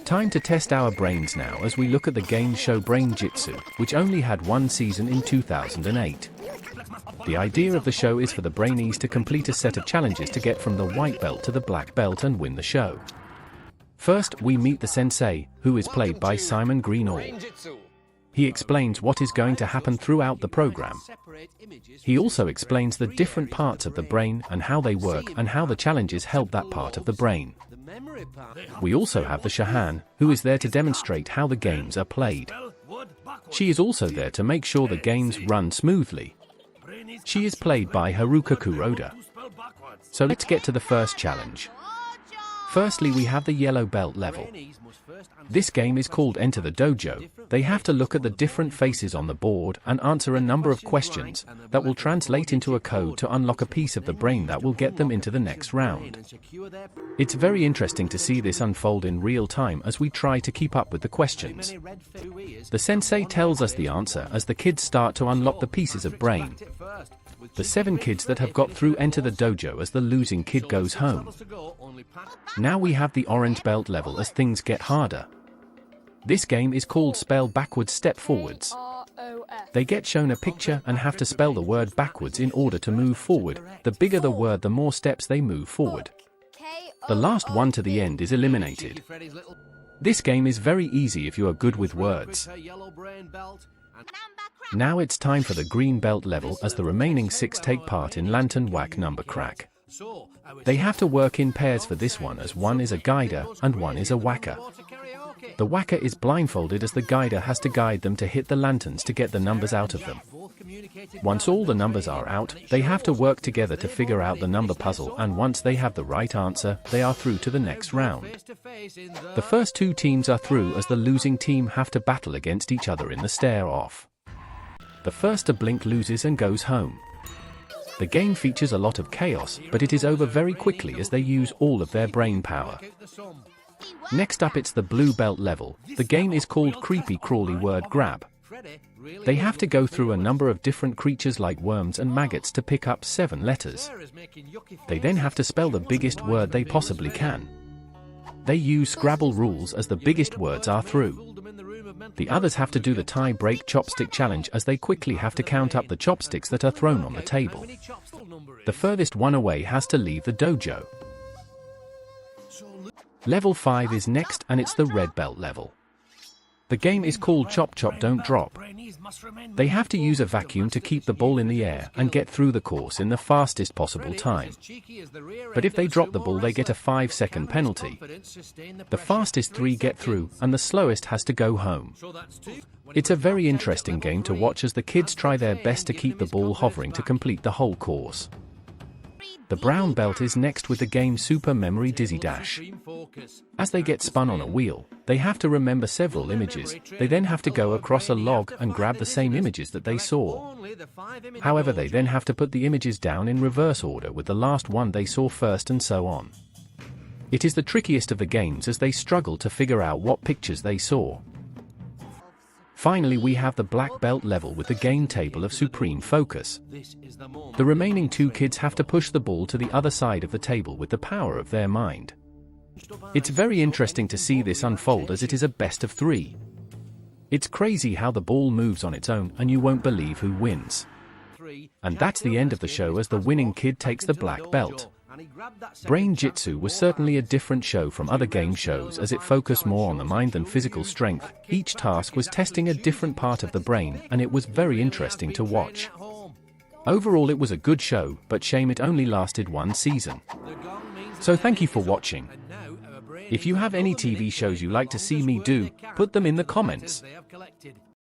Time to test our brains now as we look at the game show Brain-Jitsu, which only had one season in 2008. The idea of the show is for the brainees to complete a set of challenges to get from the white belt to the black belt and win the show. First, we meet the sensei, who is played by Simon Greenall. He explains what is going to happen throughout the program. He also explains the different parts of the brain and how they work and how the challenges help that part of the brain. We also have the Shahan, who is there to demonstrate how the games are played. She is also there to make sure the games run smoothly. She is played by Haruka Kuroda. So let's get to the first challenge. Firstly, we have the yellow belt level. This game is called Enter the Dojo. They have to look at the different faces on the board and answer a number of questions that will translate into a code to unlock a piece of the brain that will get them into the next round. It's very interesting to see this unfold in real time as we try to keep up with the questions. The sensei tells us the answer as the kids start to unlock the pieces of brain. The 7 kids that have got through enter the dojo as the losing kid goes home. Now we have the orange belt level as things get harder. This game is called Spell Backwards Step Forwards. They get shown a picture and have to spell the word backwards in order to move forward. The bigger the word, the more steps they move forward. The last one to the end is eliminated. This game is very easy if you are good with words. Now it's time for the green belt level as the remaining 6 take part in Lantern Whack Number Crack. They have to work in pairs for this one as one is a guider and one is a whacker. The whacker is blindfolded as the guider has to guide them to hit the lanterns to get the numbers out of them. Once all the numbers are out, they have to work together to figure out the number puzzle, and once they have the right answer, they are through to the next round. The first 2 teams are through as the losing team have to battle against each other in the stare-off. The first to blink loses and goes home. The game features a lot of chaos, but it is over very quickly as they use all of their brain power. Next up, it's the blue belt level. The game is called Creepy Crawly Word Grab. They have to go through a number of different creatures like worms and maggots to pick up 7 letters. They then have to spell the biggest word they possibly can. They use Scrabble rules as the biggest words are through. The others have to do the tie-break chopstick challenge as they quickly have to count up the chopsticks that are thrown on the table. The furthest one away has to leave the dojo. Level 5 is next, and it's the red belt level. The game is called Chop Chop Don't Drop. They have to use a vacuum to keep the ball in the air and get through the course in the fastest possible time. But if they drop the ball, they get a 5-second penalty. The fastest 3 get through, and the slowest has to go home. It's a very interesting game to watch as the kids try their best to keep the ball hovering to complete the whole course. The brown belt is next with the game Super Memory Dizzy Dash. As they get spun on a wheel, they have to remember several images. They then have to go across a log and grab the same images that they saw. However, they then have to put the images down in reverse order with the last one they saw first, and so on. It is the trickiest of the games as they struggle to figure out what pictures they saw. Finally, we have the black belt level with the game Table of Supreme Focus. The remaining 2 kids have to push the ball to the other side of the table with the power of their mind. It's very interesting to see this unfold as it is a best of 3. It's crazy how the ball moves on its own and you won't believe who wins. And that's the end of the show as the winning kid takes the black belt. Brain-Jitsu was certainly a different show from other game shows as it focused more on the mind than physical strength. Each task was testing a different part of the brain, and it was very interesting to watch. Overall, it was a good show, but shame it only lasted 1 season. So thank you for watching. If you have any TV shows you like to see me do, put them in the comments.